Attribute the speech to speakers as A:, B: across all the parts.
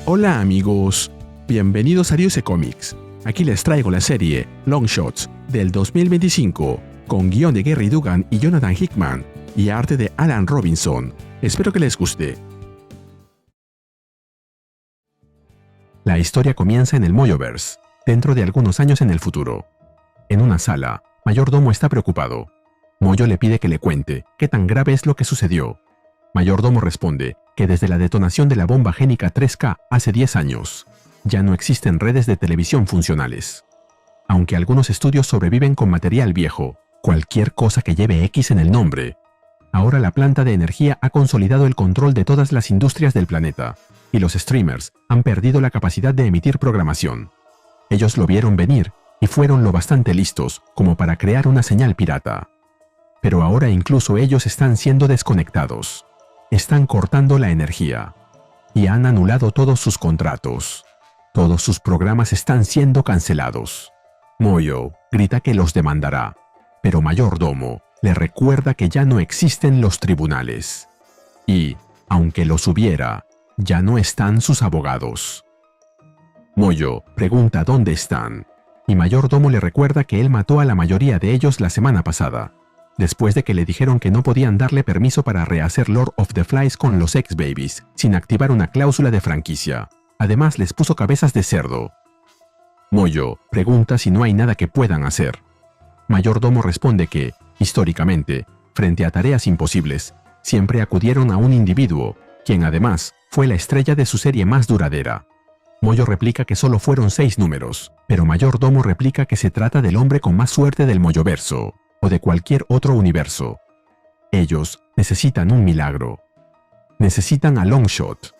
A: Hola amigos, bienvenidos a Ryusei Comics. Aquí les traigo la serie Long Shots del 2025 con guión de Gary Dugan y Jonathan Hickman y arte de Alan Robinson. Espero que les guste. La historia comienza en el Mojoverse, dentro de algunos años en el futuro. En una sala, Mayordomo está preocupado. Mojo le pide que le cuente qué tan grave es lo que sucedió. Mayordomo responde que desde la detonación de la bomba génica 3K hace 10 años, ya no existen redes de televisión funcionales. Aunque algunos estudios sobreviven con material viejo, cualquier cosa que lleve X en el nombre, ahora la planta de energía ha consolidado el control de todas las industrias del planeta, y los streamers han perdido la capacidad de emitir programación. Ellos lo vieron venir y fueron lo bastante listos como para crear una señal pirata. Pero ahora incluso ellos están siendo desconectados. Están cortando la energía y han anulado todos sus contratos. Todos sus programas están siendo cancelados. Mojo grita que los demandará, pero Mayordomo le recuerda que ya no existen los tribunales. Y, aunque los hubiera, ya no están sus abogados. Mojo pregunta dónde están, y Mayordomo le recuerda que él mató a la mayoría de ellos la semana pasada, después de que le dijeron que no podían darle permiso para rehacer Lord of the Flies con los X-Babies, sin activar una cláusula de franquicia. Además les puso cabezas de cerdo. Mojo pregunta si no hay nada que puedan hacer. Mayordomo responde que, históricamente, frente a tareas imposibles, siempre acudieron a un individuo, quien además fue la estrella de su serie más duradera. Mojo replica que solo fueron 6 números, pero Mayordomo replica que se trata del hombre con más suerte del Mojoverso, o de cualquier otro universo. Ellos necesitan un milagro. Necesitan a Longshot.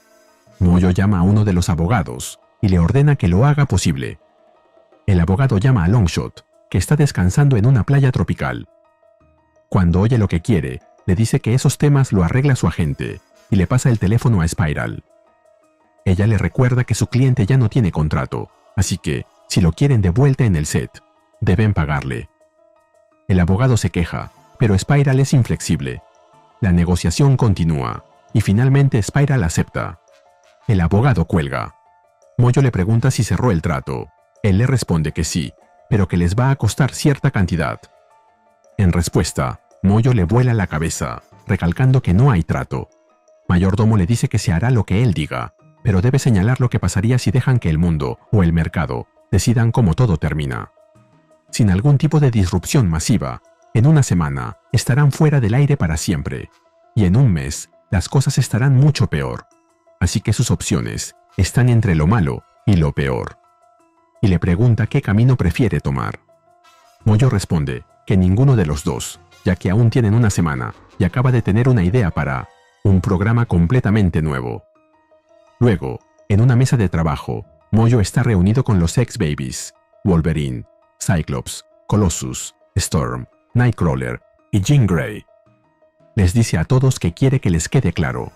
A: Mojo llama a uno de los abogados y le ordena que lo haga posible. El abogado llama a Longshot, que está descansando en una playa tropical. Cuando oye lo que quiere, le dice que esos temas lo arregla su agente y le pasa el teléfono a Spiral. Ella le recuerda que su cliente ya no tiene contrato, así que, si lo quieren de vuelta en el set, deben pagarle. El abogado se queja, pero Spiral es inflexible. La negociación continúa, y finalmente Spiral acepta. El abogado cuelga. Mojo le pregunta si cerró el trato. Él le responde que sí, pero que les va a costar cierta cantidad. En respuesta, Mojo le vuela la cabeza, recalcando que no hay trato. Mayordomo le dice que se hará lo que él diga, pero debe señalar lo que pasaría si dejan que el mundo o el mercado decidan cómo todo termina. Sin algún tipo de disrupción masiva, en una semana estarán fuera del aire para siempre, y en un mes las cosas estarán mucho peor. Así que sus opciones están entre lo malo y lo peor. Y le pregunta qué camino prefiere tomar. Mojo responde que ninguno de los dos, ya que aún tienen una semana y acaba de tener una idea para un programa completamente nuevo. Luego, en una mesa de trabajo, Mojo está reunido con los X-Babies, Wolverine, Cyclops, Colossus, Storm, Nightcrawler y Jean Grey. Les dice a todos que quiere que les quede claro.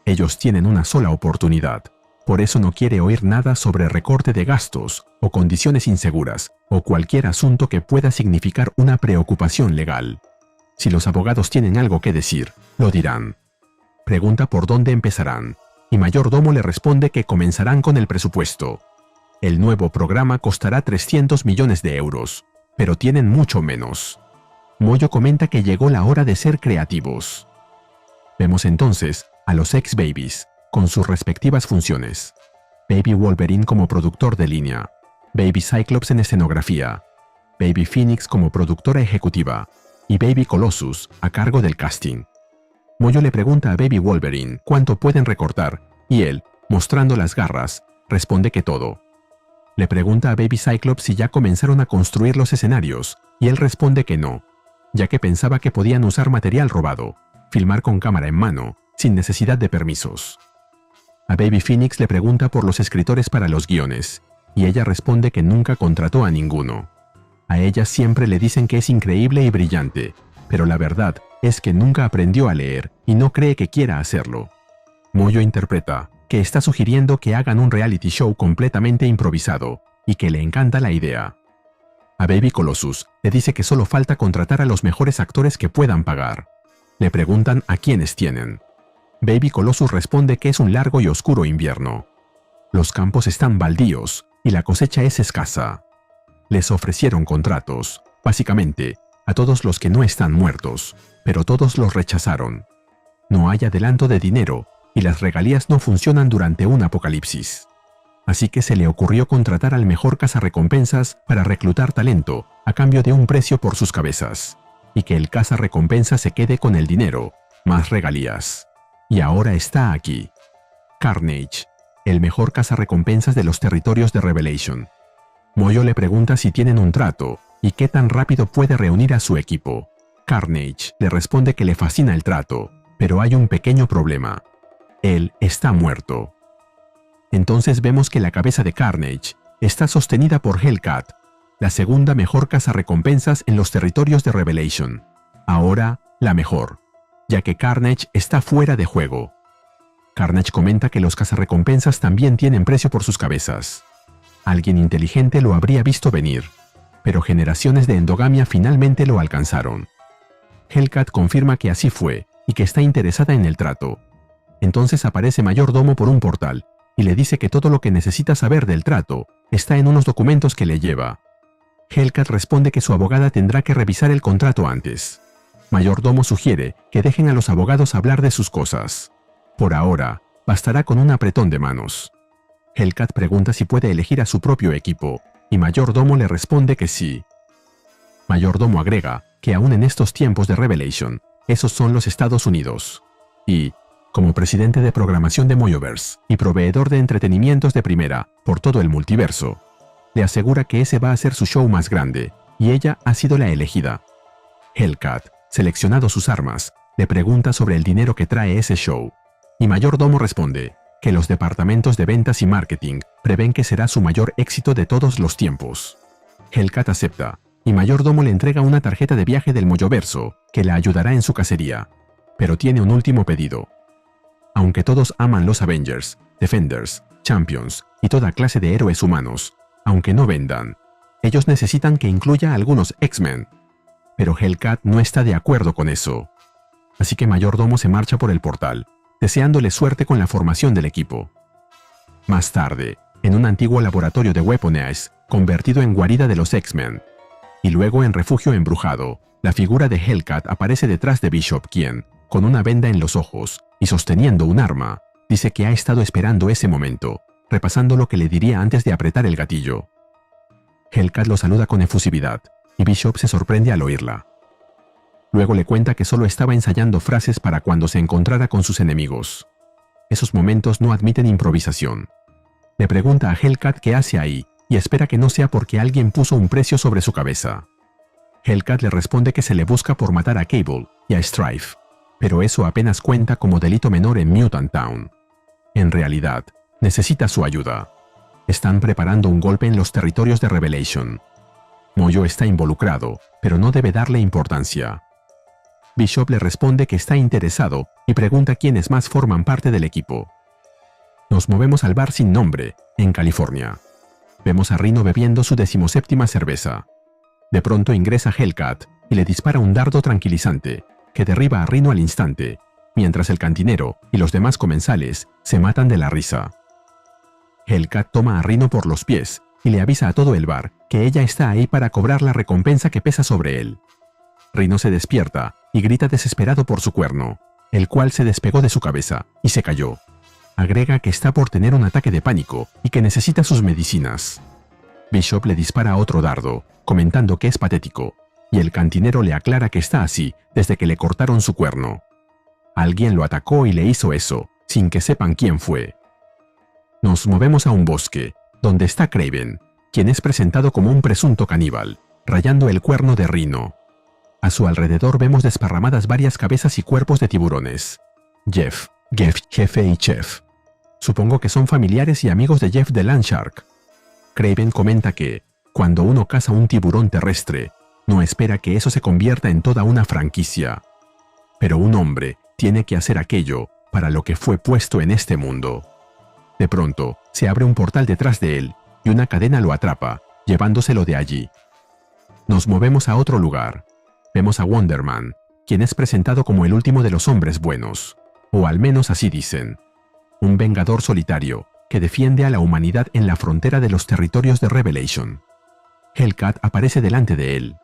A: Ellos tienen una sola oportunidad, por eso no quiere oír nada sobre recorte de gastos o condiciones inseguras o cualquier asunto que pueda significar una preocupación legal. Si los abogados tienen algo que decir, lo dirán. Pregunta por dónde empezarán, y Mayordomo le responde que comenzarán con el presupuesto. El nuevo programa costará 300 millones de euros, pero tienen mucho menos. Mojo comenta que llegó la hora de ser creativos. Vemos entonces a los X-Babies, con sus respectivas funciones. Baby Wolverine como productor de línea, Baby Cyclops en escenografía, Baby Phoenix como productora ejecutiva, y Baby Colossus a cargo del casting. Mojo le pregunta a Baby Wolverine cuánto pueden recortar, y él, mostrando las garras, responde que todo. Le pregunta a Baby Cyclops si ya comenzaron a construir los escenarios, y él responde que no, ya que pensaba que podían usar material robado, filmar con cámara en mano, sin necesidad de permisos. A Baby Phoenix le pregunta por los escritores para los guiones, y ella responde que nunca contrató a ninguno. A ella siempre le dicen que es increíble y brillante, pero la verdad es que nunca aprendió a leer y no cree que quiera hacerlo. Mojo interpreta que está sugiriendo que hagan un reality show completamente improvisado y que le encanta la idea. A Baby Colossus le dice que solo falta contratar a los mejores actores que puedan pagar. Le preguntan a quiénes tienen. Baby Colossus responde que es un largo y oscuro invierno. Los campos están baldíos y la cosecha es escasa. Les ofrecieron contratos, básicamente, a todos los que no están muertos, pero todos los rechazaron. No hay adelanto de dinero y las regalías no funcionan durante un apocalipsis. Así que se le ocurrió contratar al mejor cazarrecompensas para reclutar talento a cambio de un precio por sus cabezas, y que el cazarrecompensas se quede con el dinero, más regalías. Y ahora está aquí. Carnage, el mejor cazarrecompensas de los territorios de Revelation. Moyo le pregunta si tienen un trato y qué tan rápido puede reunir a su equipo. Carnage le responde que le fascina el trato, pero hay un pequeño problema. Él está muerto. Entonces vemos que la cabeza de Carnage está sostenida por Hellcat, la segunda mejor cazarrecompensas en los territorios de Revelation. Ahora, la mejor, ya que Carnage está fuera de juego. Carnage comenta que los cazarrecompensas también tienen precio por sus cabezas. Alguien inteligente lo habría visto venir, pero generaciones de endogamia finalmente lo alcanzaron. Hellcat confirma que así fue y que está interesada en el trato. Entonces aparece Mayordomo por un portal y le dice que todo lo que necesita saber del trato está en unos documentos que le lleva. Hellcat responde que su abogada tendrá que revisar el contrato antes. Mayordomo sugiere que dejen a los abogados hablar de sus cosas. Por ahora, bastará con un apretón de manos. Hellcat pregunta si puede elegir a su propio equipo, y Mayordomo le responde que sí. Mayordomo agrega que aún en estos tiempos de Revelation, esos son los Estados Unidos. Y, como presidente de programación de Moyoverse y proveedor de entretenimientos de primera por todo el multiverso, le asegura que ese va a ser su show más grande, y ella ha sido la elegida. Hellcat, seleccionado sus armas, le pregunta sobre el dinero que trae ese show, y Mayordomo responde que los departamentos de ventas y marketing prevén que será su mayor éxito de todos los tiempos. Hellcat acepta, y Mayordomo le entrega una tarjeta de viaje del Moyoverso que la ayudará en su cacería, pero tiene un último pedido. Aunque todos aman los Avengers, Defenders, Champions y toda clase de héroes humanos, aunque no vendan, ellos necesitan que incluya a algunos X-Men. Pero Hellcat no está de acuerdo con eso. Así que Mayordomo se marcha por el portal, deseándole suerte con la formación del equipo. Más tarde, en un antiguo laboratorio de Weaponize, convertido en guarida de los X-Men, y luego en refugio embrujado, la figura de Hellcat aparece detrás de Bishop, quien, con una venda en los ojos y sosteniendo un arma, dice que ha estado esperando ese momento, repasando lo que le diría antes de apretar el gatillo. Hellcat lo saluda con efusividad, y Bishop se sorprende al oírla. Luego le cuenta que solo estaba ensayando frases para cuando se encontrara con sus enemigos. Esos momentos no admiten improvisación. Le pregunta a Hellcat qué hace ahí, y espera que no sea porque alguien puso un precio sobre su cabeza. Hellcat le responde que se le busca por matar a Cable y a Strife, pero eso apenas cuenta como delito menor en Mutant Town. En realidad, necesita su ayuda. Están preparando un golpe en los territorios de Revelation. Moyo está involucrado, pero no debe darle importancia. Bishop le responde que está interesado y pregunta quiénes más forman parte del equipo. Nos movemos al bar sin nombre, en California. Vemos a Rhino bebiendo su 17ª cerveza. De pronto ingresa Hellcat y le dispara un dardo tranquilizante, que derriba a Rhino al instante, mientras el cantinero y los demás comensales se matan de la risa. Hellcat toma a Rhino por los pies y le avisa a todo el bar que ella está ahí para cobrar la recompensa que pesa sobre él. Rhino se despierta y grita desesperado por su cuerno, el cual se despegó de su cabeza y se cayó. Agrega que está por tener un ataque de pánico y que necesita sus medicinas. Bishop le dispara otro dardo, comentando que es patético, y el cantinero le aclara que está así desde que le cortaron su cuerno. Alguien lo atacó y le hizo eso, sin que sepan quién fue. Nos movemos a un bosque, donde está Kraven, quien es presentado como un presunto caníbal, rayando el cuerno de Rhino. A su alrededor vemos desparramadas varias cabezas y cuerpos de tiburones. Jeff, Jefe y Chef. Supongo que son familiares y amigos de Jeff de Landshark. Kraven comenta que, cuando uno caza un tiburón terrestre, no espera que eso se convierta en toda una franquicia. Pero un hombre tiene que hacer aquello para lo que fue puesto en este mundo. De pronto, se abre un portal detrás de él y una cadena lo atrapa, llevándoselo de allí. Nos movemos a otro lugar. Vemos a Wonder Man, quien es presentado como el último de los hombres buenos, o al menos así dicen. Un vengador solitario, que defiende a la humanidad en la frontera de los territorios de Revelation. Hellcat aparece delante de él.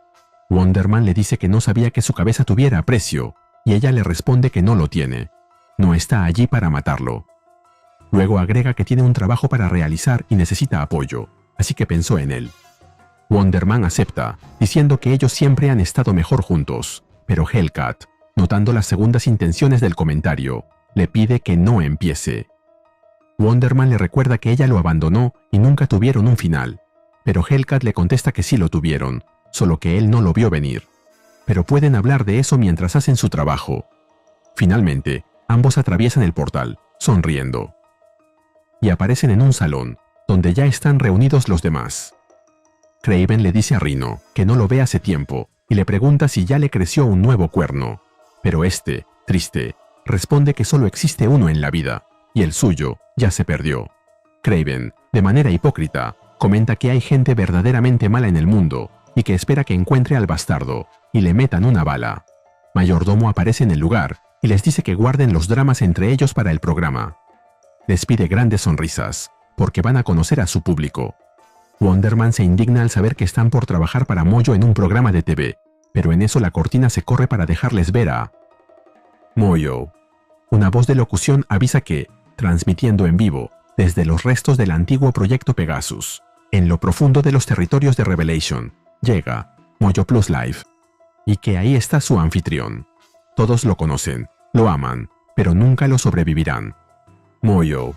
A: Wonder Man le dice que no sabía que su cabeza tuviera precio, y ella le responde que no lo tiene. No está allí para matarlo. Luego agrega que tiene un trabajo para realizar y necesita apoyo, así que pensó en él. Wonder Man acepta, diciendo que ellos siempre han estado mejor juntos, pero Hellcat, notando las segundas intenciones del comentario, le pide que no empiece. Wonder Man le recuerda que ella lo abandonó y nunca tuvieron un final, pero Hellcat le contesta que sí lo tuvieron, solo que él no lo vio venir. Pero pueden hablar de eso mientras hacen su trabajo. Finalmente, ambos atraviesan el portal, sonriendo. Y aparecen en un salón, donde ya están reunidos los demás. Kraven le dice a Rhino que no lo ve hace tiempo y le pregunta si ya le creció un nuevo cuerno. Pero este, triste, responde que solo existe uno en la vida, y el suyo ya se perdió. Kraven, de manera hipócrita, comenta que hay gente verdaderamente mala en el mundo y que espera que encuentre al bastardo y le metan una bala. Mayordomo aparece en el lugar y les dice que guarden los dramas entre ellos para el programa. Les pide grandes sonrisas, porque van a conocer a su público. Wonder Man se indigna al saber que están por trabajar para Mojo en un programa de TV, pero en eso la cortina se corre para dejarles ver a Mojo. Una voz de locución avisa que, transmitiendo en vivo, desde los restos del antiguo proyecto Pegasus, en lo profundo de los territorios de Revelation, llega Mojo Plus Live, y que ahí está su anfitrión. Todos lo conocen, lo aman, pero nunca lo sobrevivirán. Mojo.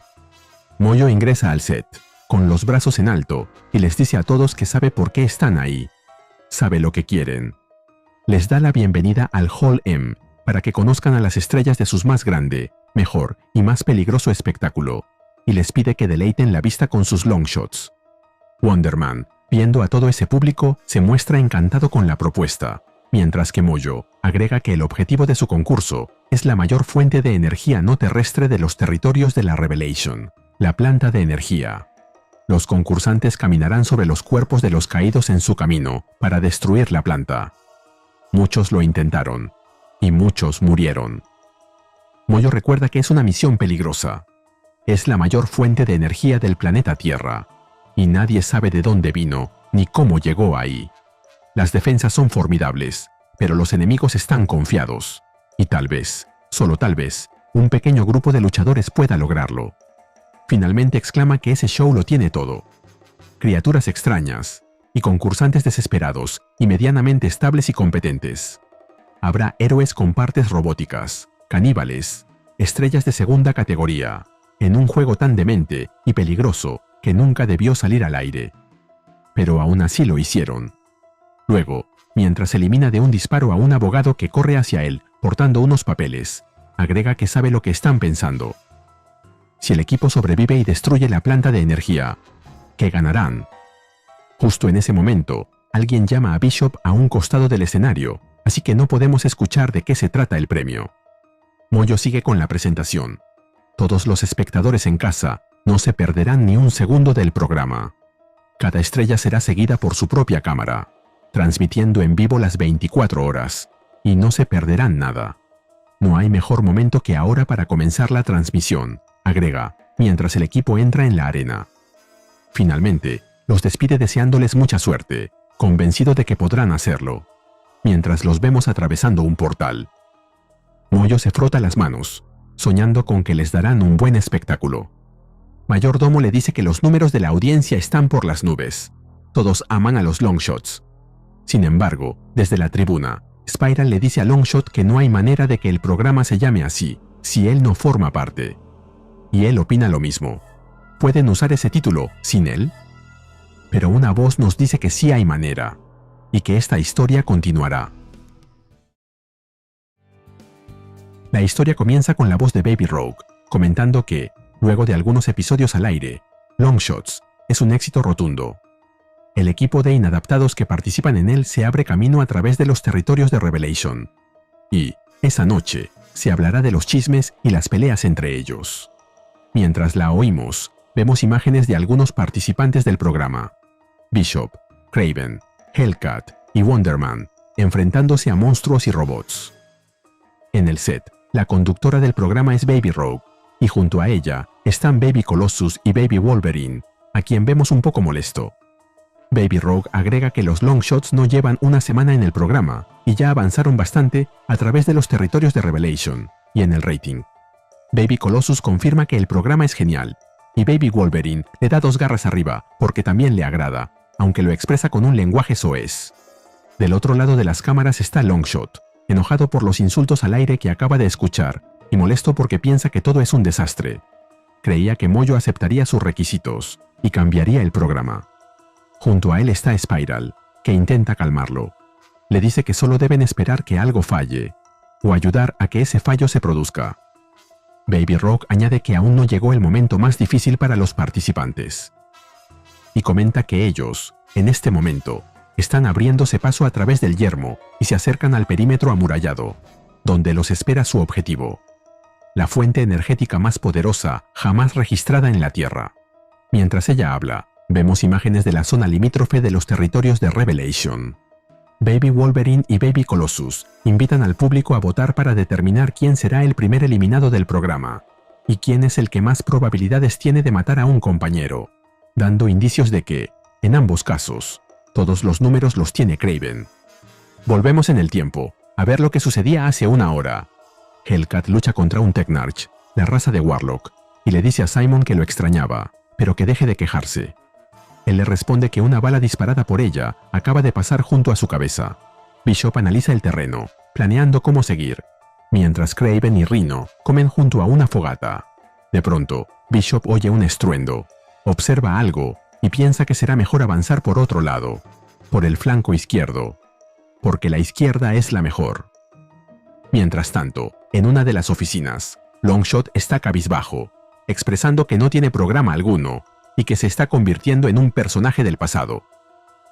A: Mojo ingresa al set, con los brazos en alto, y les dice a todos que sabe por qué están ahí. Sabe lo que quieren. Les da la bienvenida al Hall M, para que conozcan a las estrellas de su más grande, mejor y más peligroso espectáculo, y les pide que deleiten la vista con sus longshots. Wonder Man, viendo a todo ese público, se muestra encantado con la propuesta, mientras que Mojo agrega que el objetivo de su concurso es la mayor fuente de energía no terrestre de los territorios de la Revelation, la planta de energía. Los concursantes caminarán sobre los cuerpos de los caídos en su camino para destruir la planta. Muchos lo intentaron, y muchos murieron. Mojo recuerda que es una misión peligrosa. Es la mayor fuente de energía del planeta Tierra, y nadie sabe de dónde vino ni cómo llegó ahí. Las defensas son formidables, pero los enemigos están confiados, y tal vez, solo tal vez, un pequeño grupo de luchadores pueda lograrlo. Finalmente exclama que ese show lo tiene todo. Criaturas extrañas, y concursantes desesperados, y medianamente estables y competentes. Habrá héroes con partes robóticas, caníbales, estrellas de segunda categoría, en un juego tan demente y peligroso que nunca debió salir al aire. Pero aún así lo hicieron. Luego, mientras elimina de un disparo a un abogado que corre hacia él portando unos papeles, agrega que sabe lo que están pensando. Si el equipo sobrevive y destruye la planta de energía, ¿qué ganarán? Justo en ese momento, alguien llama a Bishop a un costado del escenario, así que no podemos escuchar de qué se trata el premio. Mojo sigue con la presentación. Todos los espectadores en casa no se perderán ni un segundo del programa. Cada estrella será seguida por su propia cámara, transmitiendo en vivo las 24 horas, y no se perderán nada. No hay mejor momento que ahora para comenzar la transmisión, agrega, mientras el equipo entra en la arena. Finalmente, los despide deseándoles mucha suerte, convencido de que podrán hacerlo, mientras los vemos atravesando un portal. Mojo se frota las manos, soñando con que les darán un buen espectáculo. Mayordomo le dice que los números de la audiencia están por las nubes. Todos aman a los longshots. Sin embargo, desde la tribuna, Spiral le dice a Longshot que no hay manera de que el programa se llame así, si él no forma parte. Y él opina lo mismo. ¿Pueden usar ese título sin él? Pero una voz nos dice que sí hay manera, y que esta historia continuará. La historia comienza con la voz de Baby Rogue, comentando que, luego de algunos episodios al aire, Longshots es un éxito rotundo. El equipo de inadaptados que participan en él se abre camino a través de los territorios de Revelation. Y, esa noche, se hablará de los chismes y las peleas entre ellos. Mientras la oímos, vemos imágenes de algunos participantes del programa. Bishop, Kraven, Hellcat y Wonder Man, enfrentándose a monstruos y robots. En el set, la conductora del programa es Baby Rogue, y junto a ella están Baby Colossus y Baby Wolverine, a quien vemos un poco molesto. Baby Rogue agrega que los Longshots no llevan una semana en el programa y ya avanzaron bastante a través de los territorios de Revelation y en el rating. Baby Colossus confirma que el programa es genial y Baby Wolverine le da 2 garras arriba porque también le agrada, aunque lo expresa con un lenguaje soez. Del otro lado de las cámaras está Longshot, enojado por los insultos al aire que acaba de escuchar y molesto porque piensa que todo es un desastre. Creía que Mojo aceptaría sus requisitos y cambiaría el programa. Junto a él está Spiral, que intenta calmarlo. Le dice que solo deben esperar que algo falle, o ayudar a que ese fallo se produzca. Baby Rogue añade que aún no llegó el momento más difícil para los participantes. Y comenta que ellos, en este momento, están abriéndose paso a través del yermo y se acercan al perímetro amurallado, donde los espera su objetivo: la fuente energética más poderosa jamás registrada en la Tierra. Mientras ella habla, vemos imágenes de la zona limítrofe de los territorios de Revelation. Baby Wolverine y Baby Colossus invitan al público a votar para determinar quién será el primer eliminado del programa y quién es el que más probabilidades tiene de matar a un compañero, dando indicios de que, en ambos casos, todos los números los tiene Kraven. Volvemos en el tiempo, a ver lo que sucedía hace una hora. Hellcat lucha contra un Technarch, la raza de Warlock, y le dice a Simon que lo extrañaba, pero que deje de quejarse. Él le responde que una bala disparada por ella acaba de pasar junto a su cabeza. Bishop analiza el terreno, planeando cómo seguir, mientras Kraven y Rhino comen junto a una fogata. De pronto, Bishop oye un estruendo, observa algo y piensa que será mejor avanzar por otro lado, por el flanco izquierdo, porque la izquierda es la mejor. Mientras tanto, en una de las oficinas, Longshot está cabizbajo, expresando que no tiene programa alguno y que se está convirtiendo en un personaje del pasado.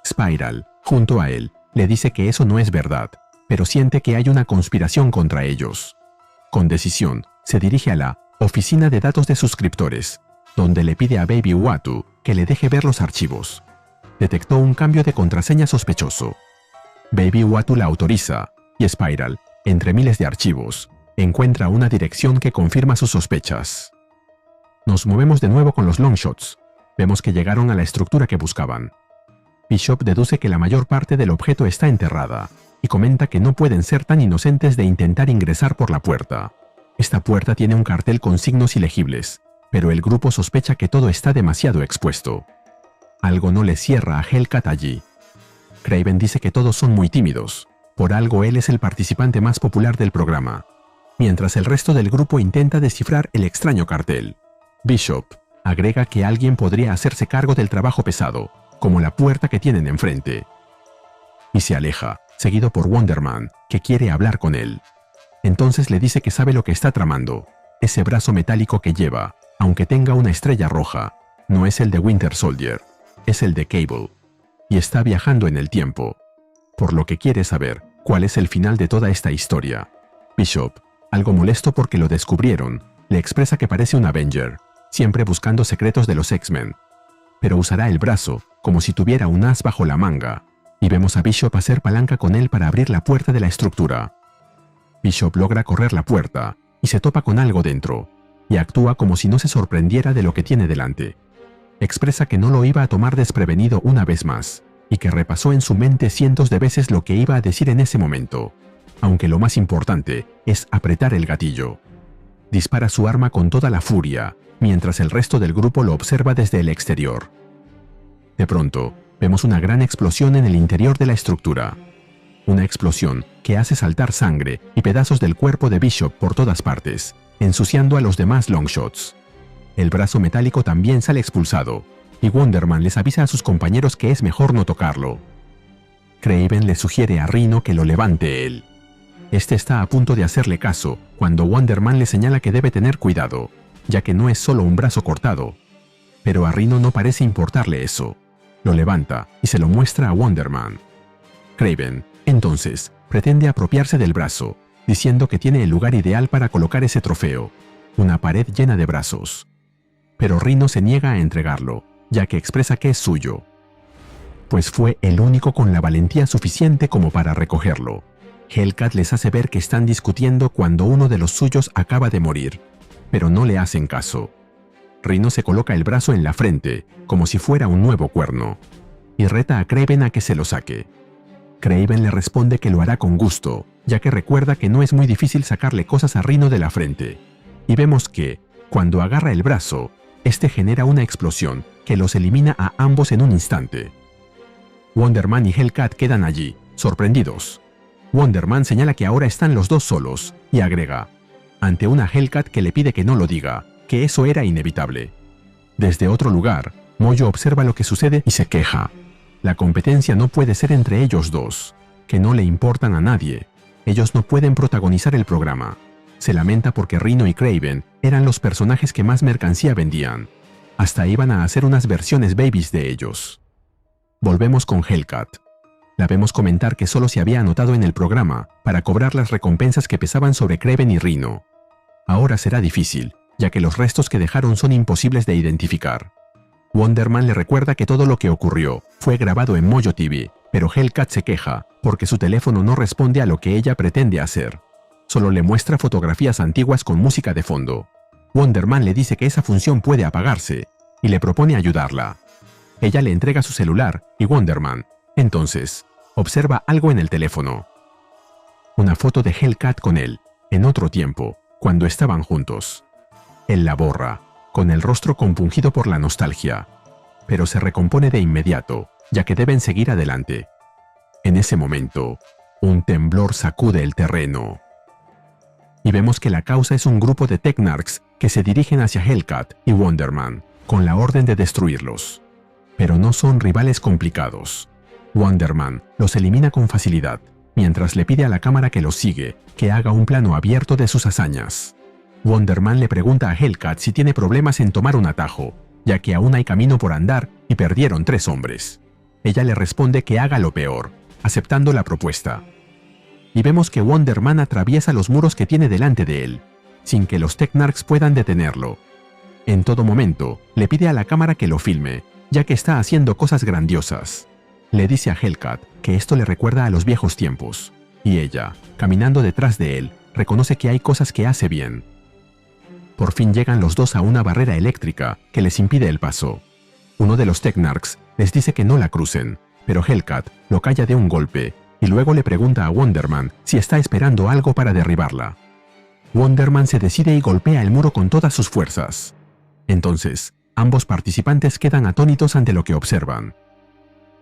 A: Spiral, junto a él, le dice que eso no es verdad, pero siente que hay una conspiración contra ellos. Con decisión, se dirige a la oficina de datos de suscriptores, donde le pide a Baby Uatu que le deje ver los archivos. Detectó un cambio de contraseña sospechoso. Baby Uatu la autoriza, y Spiral, entre miles de archivos, encuentra una dirección que confirma sus sospechas. Nos movemos de nuevo con los Longshots. Vemos que llegaron a la estructura que buscaban. Bishop deduce que la mayor parte del objeto está enterrada y comenta que no pueden ser tan inocentes de intentar ingresar por la puerta. Esta puerta tiene un cartel con signos ilegibles, pero el grupo sospecha que todo está demasiado expuesto. Algo no le cierra a Hellcat allí. Kraven dice que todos son muy tímidos, por algo él es el participante más popular del programa, mientras el resto del grupo intenta descifrar el extraño cartel. Bishop agrega que alguien podría hacerse cargo del trabajo pesado, como la puerta que tienen enfrente. Y se aleja, seguido por Wonder Man, que quiere hablar con él. Entonces le dice que sabe lo que está tramando. Ese brazo metálico que lleva, aunque tenga una estrella roja, no es el de Winter Soldier, es el de Cable. Y está viajando en el tiempo. Por lo que quiere saber cuál es el final de toda esta historia. Bishop, algo molesto porque lo descubrieron, le expresa que parece un Avenger, siempre buscando secretos de los X-Men, pero usará el brazo como si tuviera un as bajo la manga, y vemos a Bishop hacer palanca con él para abrir la puerta de la estructura. Bishop logra correr la puerta y se topa con algo dentro, y actúa como si no se sorprendiera de lo que tiene delante. Expresa que no lo iba a tomar desprevenido una vez más, y que repasó en su mente cientos de veces lo que iba a decir en ese momento, aunque lo más importante es apretar el gatillo. Dispara su arma con toda la furia, mientras el resto del grupo lo observa desde el exterior. De pronto, vemos una gran explosión en el interior de la estructura. Una explosión que hace saltar sangre y pedazos del cuerpo de Bishop por todas partes, ensuciando a los demás Longshots. El brazo metálico también sale expulsado, y Wonder Man les avisa a sus compañeros que es mejor no tocarlo. Kraven le sugiere a Rhino que lo levante él. Este está a punto de hacerle caso cuando Wonder Man le señala que debe tener cuidado, ya que no es solo un brazo cortado. Pero a Rhino no parece importarle eso. Lo levanta y se lo muestra a Wonder Man. Kraven, entonces, pretende apropiarse del brazo, diciendo que tiene el lugar ideal para colocar ese trofeo, una pared llena de brazos. Pero Rhino se niega a entregarlo, ya que expresa que es suyo, pues fue el único con la valentía suficiente como para recogerlo. Hellcat les hace ver que están discutiendo cuando uno de los suyos acaba de morir, pero no le hacen caso. Rhino se coloca el brazo en la frente, como si fuera un nuevo cuerno, y reta a Kraven a que se lo saque. Kraven le responde que lo hará con gusto, ya que recuerda que no es muy difícil sacarle cosas a Rhino de la frente. Y vemos que, cuando agarra el brazo, este genera una explosión que los elimina a ambos en un instante. Wonder Man y Hellcat quedan allí, sorprendidos. Wonder Man señala que ahora están los dos solos, y agrega, ante una Hellcat que le pide que no lo diga, que eso era inevitable. Desde otro lugar, Mojo observa lo que sucede y se queja. La competencia no puede ser entre ellos dos, que no le importan a nadie. Ellos no pueden protagonizar el programa. Se lamenta porque Rhino y Kraven eran los personajes que más mercancía vendían. Hasta iban a hacer unas versiones babies de ellos. Volvemos con Hellcat. La vemos comentar que solo se había anotado en el programa para cobrar las recompensas que pesaban sobre Kraven y Rhino. Ahora será difícil, ya que los restos que dejaron son imposibles de identificar. Wonder Man le recuerda que todo lo que ocurrió fue grabado en Mojo TV, pero Hellcat se queja porque su teléfono no responde a lo que ella pretende hacer. Solo le muestra fotografías antiguas con música de fondo. Wonder Man le dice que esa función puede apagarse y le propone ayudarla. Ella le entrega su celular y Wonder Man, entonces, observa algo en el teléfono. Una foto de Hellcat con él, en otro tiempo, cuando estaban juntos. Él la borra, con el rostro compungido por la nostalgia, pero se recompone de inmediato, ya que deben seguir adelante. En ese momento, un temblor sacude el terreno. Y vemos que la causa es un grupo de Technarchs que se dirigen hacia Hellcat y Wonder Man, con la orden de destruirlos. Pero no son rivales complicados. Wonder Man los elimina con facilidad, mientras le pide a la cámara que los sigue, que haga un plano abierto de sus hazañas. Wonder Man le pregunta a Hellcat si tiene problemas en tomar un atajo, ya que aún hay camino por andar y perdieron 3 hombres. Ella le responde que haga lo peor, aceptando la propuesta. Y vemos que Wonder Man atraviesa los muros que tiene delante de él, sin que los Technarchs puedan detenerlo. En todo momento, le pide a la cámara que lo filme, ya que está haciendo cosas grandiosas. Le dice a Hellcat que esto le recuerda a los viejos tiempos, y ella, caminando detrás de él, reconoce que hay cosas que hace bien. Por fin llegan los dos a una barrera eléctrica que les impide el paso. Uno de los Technarchs les dice que no la crucen, pero Hellcat lo calla de un golpe y luego le pregunta a Wonder Man si está esperando algo para derribarla. Wonder Man se decide y golpea el muro con todas sus fuerzas. Entonces, ambos participantes quedan atónitos ante lo que observan.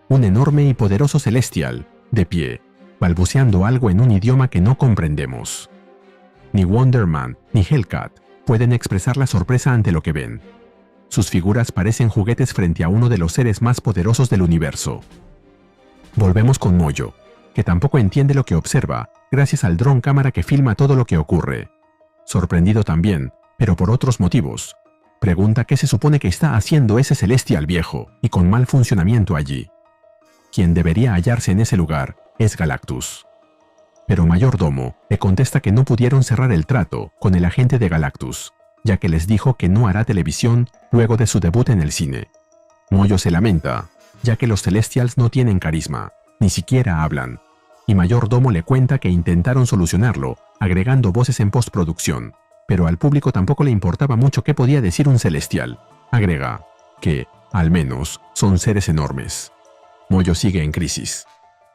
A: Un enorme y poderoso Celestial, de pie, balbuceando algo en un idioma que no comprendemos. Ni Wonder Man ni Hellcat pueden expresar la sorpresa ante lo que ven. Sus figuras parecen juguetes frente a uno de los seres más poderosos del universo. Volvemos con Mojo, que tampoco entiende lo que observa, gracias al dron cámara que filma todo lo que ocurre. Sorprendido también, pero por otros motivos, pregunta qué se supone que está haciendo ese Celestial viejo y con mal funcionamiento allí. Quien debería hallarse en ese lugar es Galactus. Pero Mayordomo le contesta que no pudieron cerrar el trato con el agente de Galactus, ya que les dijo que no hará televisión luego de su debut en el cine. Mojo se lamenta, ya que los Celestials no tienen carisma, ni siquiera hablan, y Mayordomo le cuenta que intentaron solucionarlo agregando voces en postproducción, pero al público tampoco le importaba mucho qué podía decir un Celestial. Agrega que, al menos, son seres enormes. Mojo sigue en crisis.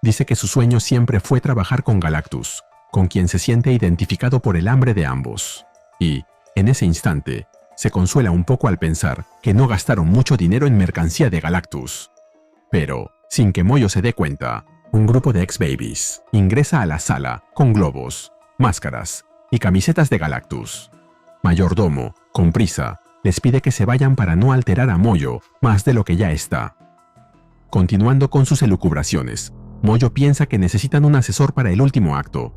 A: Dice que su sueño siempre fue trabajar con Galactus, con quien se siente identificado por el hambre de ambos. Y, en ese instante, se consuela un poco al pensar que no gastaron mucho dinero en mercancía de Galactus. Pero, sin que Mojo se dé cuenta, un grupo de ex-babies ingresa a la sala con globos, máscaras y camisetas de Galactus. Mayordomo, con prisa, les pide que se vayan para no alterar a Mojo más de lo que ya está. Continuando con sus elucubraciones, Mojo piensa que necesitan un asesor para el último acto,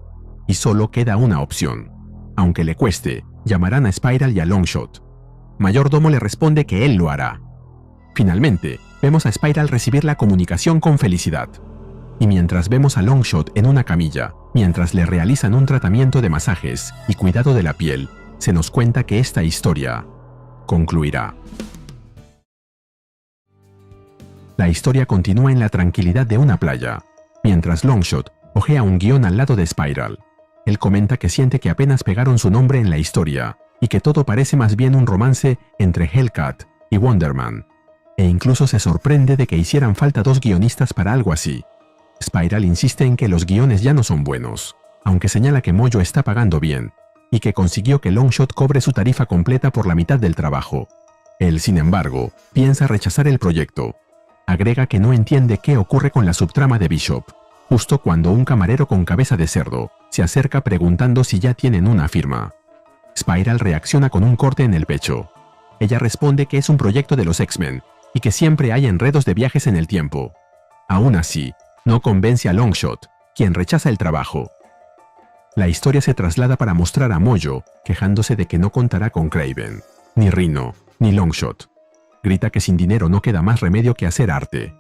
A: y solo queda una opción. Aunque le cueste, llamarán a Spiral y a Longshot. Mayordomo le responde que él lo hará. Finalmente, vemos a Spiral recibir la comunicación con felicidad. Y mientras vemos a Longshot en una camilla, mientras le realizan un tratamiento de masajes y cuidado de la piel, se nos cuenta que esta historia concluirá. La historia continúa en la tranquilidad de una playa, mientras Longshot hojea un guión al lado de Spiral. Él comenta que siente que apenas pegaron su nombre en la historia y que todo parece más bien un romance entre Hellcat y Wonder Man. E incluso se sorprende de que hicieran falta 2 guionistas para algo así. Spiral insiste en que los guiones ya no son buenos, aunque señala que Mojo está pagando bien, y que consiguió que Longshot cobre su tarifa completa por la mitad del trabajo. Él, sin embargo, piensa rechazar el proyecto. Agrega que no entiende qué ocurre con la subtrama de Bishop, justo cuando un camarero con cabeza de cerdo se acerca preguntando si ya tienen una firma. Spiral reacciona con un corte en el pecho. Ella responde que es un proyecto de los X-Men y que siempre hay enredos de viajes en el tiempo. Aún así, no convence a Longshot, quien rechaza el trabajo. La historia se traslada para mostrar a Mojo quejándose de que no contará con Kraven, ni Rhino, ni Longshot. Grita que sin dinero no queda más remedio que hacer arte.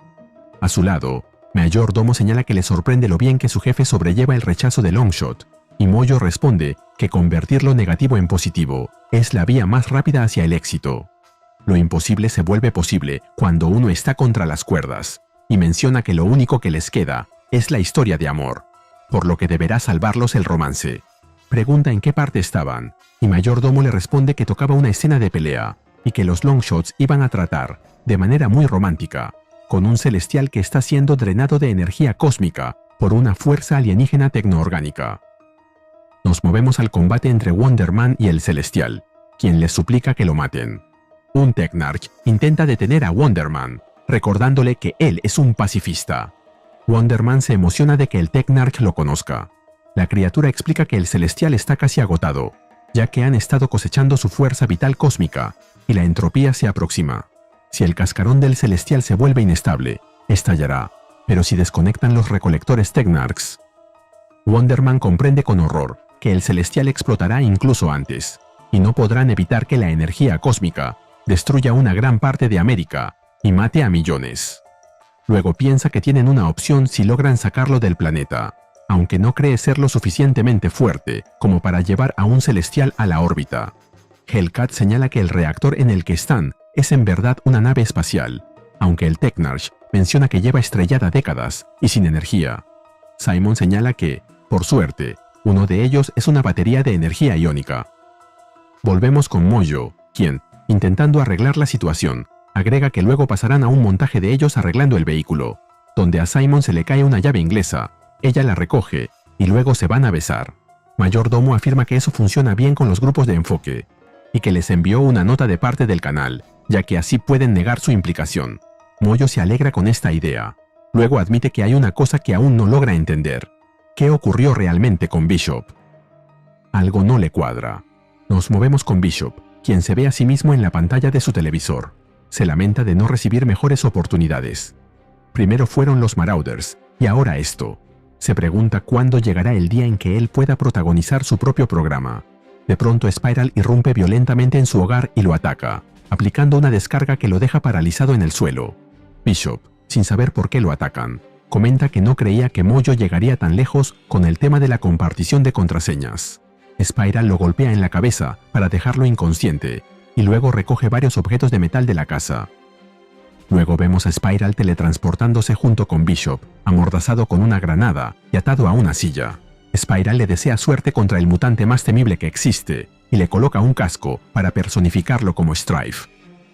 A: A su lado, Mayordomo señala que le sorprende lo bien que su jefe sobrelleva el rechazo de Longshot, y Mojo responde que convertir lo negativo en positivo es la vía más rápida hacia el éxito. Lo imposible se vuelve posible cuando uno está contra las cuerdas, y menciona que lo único que les queda es la historia de amor, por lo que deberá salvarlos el romance. Pregunta en qué parte estaban, y Mayordomo le responde que tocaba una escena de pelea, y que los Longshots iban a tratar, de manera muy romántica, con un celestial que está siendo drenado de energía cósmica por una fuerza alienígena tecnoorgánica. Nos movemos al combate entre Wonder Man y el celestial, quien les suplica que lo maten. Un Technarch intenta detener a Wonder Man, recordándole que él es un pacifista. Wonder Man se emociona de que el Technarch lo conozca. La criatura explica que el celestial está casi agotado, ya que han estado cosechando su fuerza vital cósmica, y la entropía se aproxima. Si el cascarón del celestial se vuelve inestable, estallará, pero si desconectan los recolectores Technarchs. Wonder Man comprende con horror que el celestial explotará incluso antes, y no podrán evitar que la energía cósmica destruya una gran parte de América y mate a millones. Luego piensa que tienen una opción si logran sacarlo del planeta, aunque no cree ser lo suficientemente fuerte como para llevar a un celestial a la órbita. Hellcat señala que el reactor en el que están es en verdad una nave espacial, aunque el Technarch menciona que lleva estrellada décadas y sin energía. Simon señala que, por suerte, uno de ellos es una batería de energía iónica. Volvemos con Mojo, quien, intentando arreglar la situación, agrega que luego pasarán a un montaje de ellos arreglando el vehículo, donde a Simon se le cae una llave inglesa, ella la recoge, y luego se van a besar. Mayordomo afirma que eso funciona bien con los grupos de enfoque, y que les envió una nota de parte del canal, ya que así pueden negar su implicación. Mojo se alegra con esta idea. Luego admite que hay una cosa que aún no logra entender. ¿Qué ocurrió realmente con Bishop? Algo no le cuadra. Nos movemos con Bishop, quien se ve a sí mismo en la pantalla de su televisor. Se lamenta de no recibir mejores oportunidades. Primero fueron los Marauders, y ahora esto. Se pregunta cuándo llegará el día en que él pueda protagonizar su propio programa. De pronto Spiral irrumpe violentamente en su hogar y lo ataca, aplicando una descarga que lo deja paralizado en el suelo. Bishop, sin saber por qué lo atacan, comenta que no creía que Mojo llegaría tan lejos con el tema de la compartición de contraseñas. Spiral lo golpea en la cabeza para dejarlo inconsciente, y luego recoge varios objetos de metal de la casa. Luego vemos a Spiral teletransportándose junto con Bishop, amordazado con una granada y atado a una silla. Spiral le desea suerte contra el mutante más temible que existe, y le coloca un casco para personificarlo como Strife.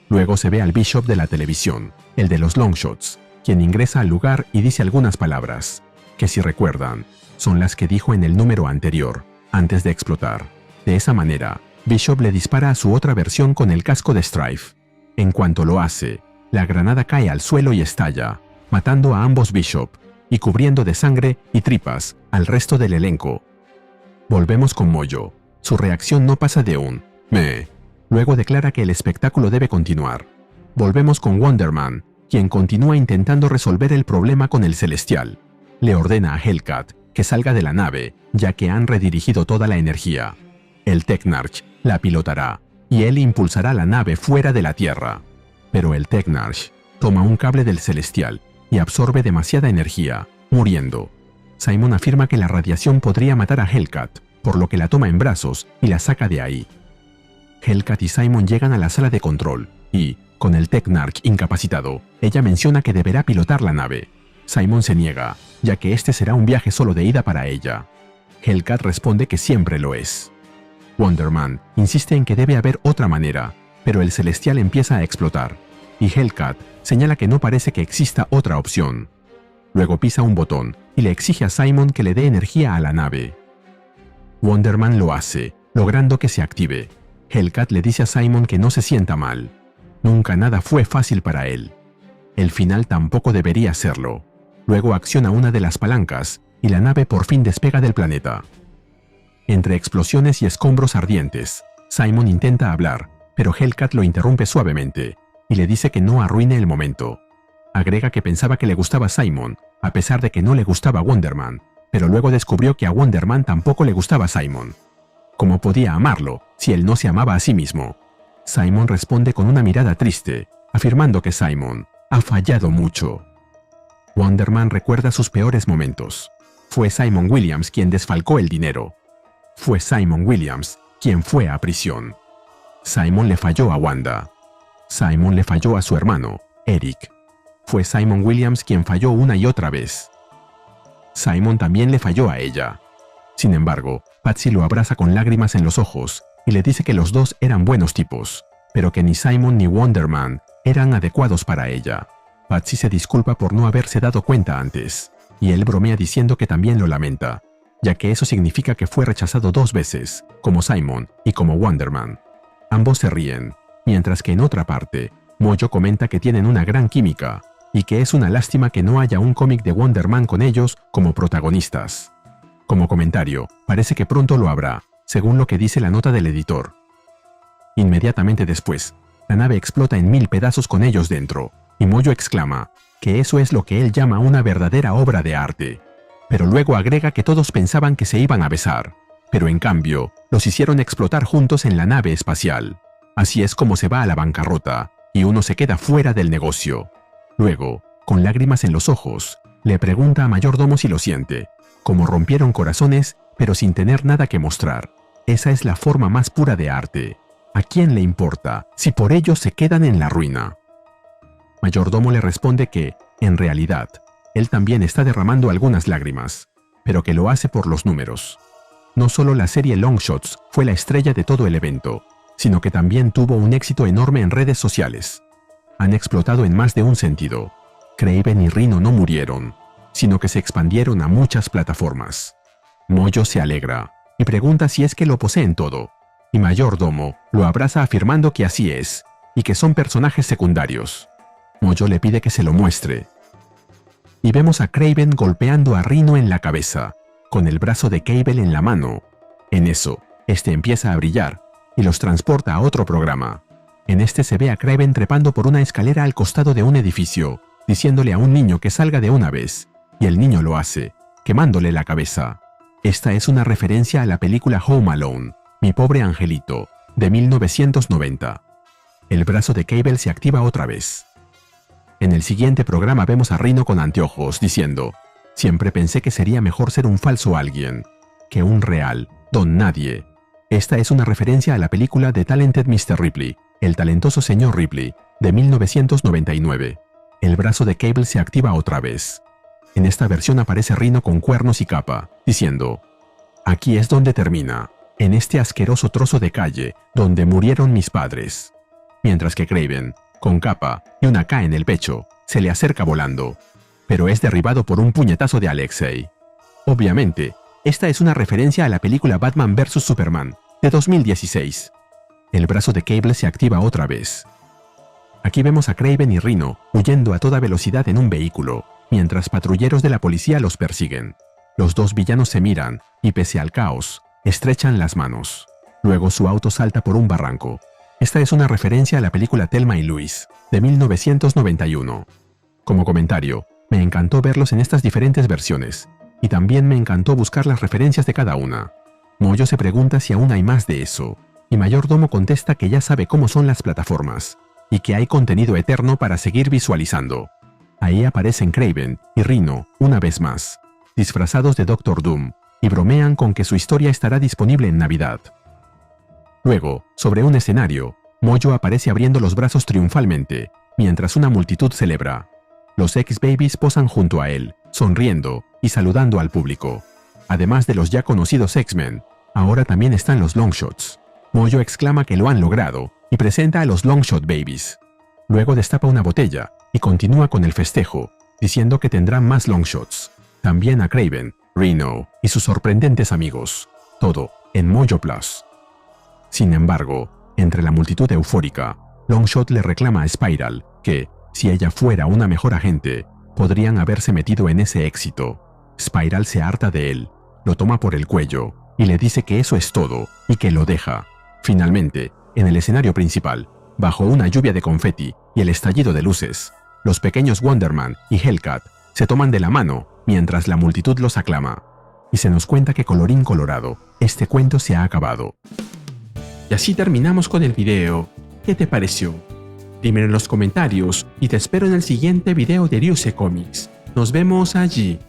A: Luego se ve al Bishop de la televisión, el de los Longshots, quien ingresa al lugar y dice algunas palabras, que si recuerdan, son las que dijo en el número anterior, antes de explotar. De esa manera, Bishop le dispara a su otra versión con el casco de Strife. En cuanto lo hace, la granada cae al suelo y estalla, matando a ambos Bishop y cubriendo de sangre y tripas al resto del elenco. Volvemos con Mojo. Su reacción no pasa de un "meh". Luego declara que el espectáculo debe continuar. Volvemos con Wonder Man, quien continúa intentando resolver el problema con el celestial. Le ordena a Hellcat que salga de la nave, ya que han redirigido toda la energía. El Technarch la pilotará, y él impulsará la nave fuera de la Tierra. Pero el Technarch toma un cable del celestial y absorbe demasiada energía, muriendo. Simon afirma que la radiación podría matar a Hellcat, por lo que la toma en brazos y la saca de ahí. Hellcat y Simon llegan a la sala de control, y, con el Technarch incapacitado, ella menciona que deberá pilotar la nave. Simon se niega, ya que este será un viaje solo de ida para ella. Hellcat responde que siempre lo es. Wonder Man insiste en que debe haber otra manera, pero el Celestial empieza a explotar, y Hellcat señala que no parece que exista otra opción. Luego pisa un botón y le exige a Simon que le dé energía a la nave. Wonder Man lo hace, logrando que se active. Hellcat le dice a Simon que no se sienta mal. Nunca nada fue fácil para él. El final tampoco debería serlo. Luego acciona una de las palancas y la nave por fin despega del planeta. Entre explosiones y escombros ardientes, Simon intenta hablar, pero Hellcat lo interrumpe suavemente y le dice que no arruine el momento. Agrega que pensaba que le gustaba Simon, a pesar de que no le gustaba Wonder Man, pero luego descubrió que a Wonder Man tampoco le gustaba Simon. ¿Cómo podía amarlo si él no se amaba a sí mismo? Simon responde con una mirada triste, afirmando que Simon ha fallado mucho. Wonder Man recuerda sus peores momentos. Fue Simon Williams quien desfalcó el dinero. Fue Simon Williams quien fue a prisión. Simon le falló a Wanda. Simon le falló a su hermano, Eric. Fue Simon Williams quien falló una y otra vez. Simon también le falló a ella. Sin embargo, Patsy lo abraza con lágrimas en los ojos y le dice que los dos eran buenos tipos, pero que ni Simon ni Wonder Man eran adecuados para ella. Patsy se disculpa por no haberse dado cuenta antes, y él bromea diciendo que también lo lamenta, ya que eso significa que fue rechazado 2 veces, como Simon y como Wonder Man. Ambos se ríen, mientras que en otra parte, Mojo comenta que tienen una gran química, y que es una lástima que no haya un cómic de Wonder Man con ellos como protagonistas. Como comentario, parece que pronto lo habrá, según lo que dice la nota del editor. Inmediatamente después, la nave explota en 1000 pedazos con ellos dentro, y Mojo exclama que eso es lo que él llama una verdadera obra de arte. Pero luego agrega que todos pensaban que se iban a besar, pero en cambio, los hicieron explotar juntos en la nave espacial. Así es como se va a la bancarrota, y uno se queda fuera del negocio. Luego, con lágrimas en los ojos, le pregunta a Mayordomo si lo siente, como rompieron corazones, pero sin tener nada que mostrar. Esa es la forma más pura de arte. ¿A quién le importa si por ello se quedan en la ruina? Mayordomo le responde que, en realidad, él también está derramando algunas lágrimas, pero que lo hace por los números. No solo la serie Longshots fue la estrella de todo el evento, sino que también tuvo un éxito enorme en redes sociales. Han explotado en más de un sentido. Kraven y Rhino no murieron, sino que se expandieron a muchas plataformas. Mojo se alegra y pregunta si es que lo poseen todo, y Mayordomo lo abraza afirmando que así es, y que son personajes secundarios. Mojo le pide que se lo muestre. Y vemos a Kraven golpeando a Rhino en la cabeza, con el brazo de Cable en la mano. En eso, este empieza a brillar y los transporta a otro programa. En este se ve a Kraven trepando por una escalera al costado de un edificio, diciéndole a un niño que salga de una vez, y el niño lo hace, quemándole la cabeza. Esta es una referencia a la película Home Alone, Mi pobre angelito, de 1990. El brazo de Cable se activa otra vez. En el siguiente programa vemos a Rhino con anteojos, diciendo: «Siempre pensé que sería mejor ser un falso alguien que un real don nadie». Esta es una referencia a la película The Talented Mr. Ripley, El talentoso señor Ripley, de 1999. El brazo de Cable se activa otra vez. En esta versión aparece Rhino con cuernos y capa, diciendo: «Aquí es donde termina, en este asqueroso trozo de calle donde murieron mis padres». Mientras que Kraven, con capa y una K en el pecho, se le acerca volando, pero es derribado por un puñetazo de Alexei. Obviamente, esta es una referencia a la película Batman vs Superman, de 2016. El brazo de Cable se activa otra vez. Aquí vemos a Kraven y Rhino huyendo a toda velocidad en un vehículo, mientras patrulleros de la policía los persiguen. Los dos villanos se miran y, pese al caos, estrechan las manos. Luego su auto salta por un barranco. Esta es una referencia a la película Thelma y Louise, de 1991. Como comentario, me encantó verlos en estas diferentes versiones, y también me encantó buscar las referencias de cada una. Mojo se pregunta si aún hay más de eso, y Mayordomo contesta que ya sabe cómo son las plataformas, y que hay contenido eterno para seguir visualizando. Ahí aparecen Kraven y Rhino una vez más, disfrazados de Doctor Doom, y bromean con que su historia estará disponible en Navidad. Luego, sobre un escenario, Mojo aparece abriendo los brazos triunfalmente, mientras una multitud celebra. Los X-Babies posan junto a él, sonriendo y saludando al público. Además de los ya conocidos X-Men, Ahora también están los Longshots. Mojo exclama que lo han logrado y presenta a los Longshot Babies. Luego destapa una botella y continúa con el festejo, diciendo que tendrá más Longshots. También a Kraven, Reno y sus sorprendentes amigos. Todo en Mojo Plus. Sin embargo, entre la multitud eufórica, Longshot le reclama a Spiral que, si ella fuera una mejor agente, podrían haberse metido en ese éxito. Spiral se harta de él, lo toma por el cuello y le dice que eso es todo y que lo deja. Finalmente, en el escenario principal, bajo una lluvia de confeti y el estallido de luces, los pequeños Wonder Man y Hellcat se toman de la mano mientras la multitud los aclama. Y se nos cuenta que colorín colorado, este cuento se ha acabado. Y así terminamos con el video. ¿Qué te pareció? Dímelo en los comentarios y te espero en el siguiente video de Ryusei Comics. Nos vemos allí.